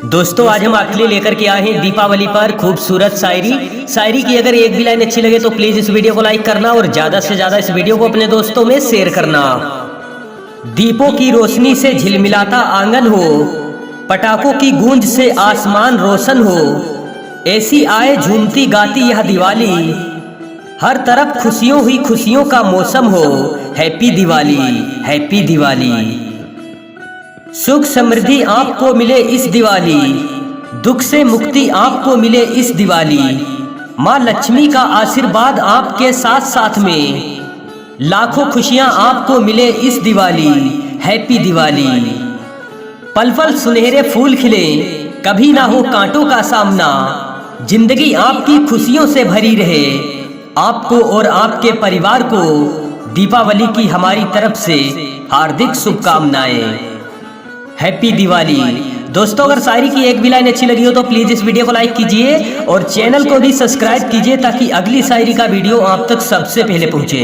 दोस्तों आज हम आपके लिए लेकर के आए हैं दीपावली पर खूबसूरत शायरी की अगर एक भी लाइन अच्छी लगे तो प्लीज इस वीडियो को लाइक करना और ज्यादा से ज्यादा इस वीडियो को अपने दोस्तों में शेयर करना। दीपों की रोशनी से झिलमिलाता आंगन हो, पटाखों की गूंज से आसमान रोशन हो, ऐसी आए झूमती गाती यह दिवाली, हर तरफ खुशियों ही खुशियों का मौसम हो। Happy Diwali, happy Diwali. सुख समृद्धि आपको मिले इस दिवाली, दुख से मुक्ति आपको मिले इस दिवाली, माँ लक्ष्मी का आशीर्वाद आपके साथ साथ में, लाखों खुशियां आपको मिले इस दिवाली। हैप्पी दिवाली। पल पल सुनहरे फूल खिले, कभी ना हो कांटों का सामना, जिंदगी आपकी खुशियों से भरी रहे। आपको और आपके परिवार को दीपावली की हमारी तरफ से हार्दिक शुभकामनाएं। हैप्पी दिवाली। दोस्तों अगर शायरी की एक भी लाइन अच्छी लगी हो तो प्लीज इस वीडियो को लाइक कीजिए और चैनल को भी सब्सक्राइब कीजिए ताकि अगली शायरी का वीडियो आप तक सबसे पहले पहुंचे।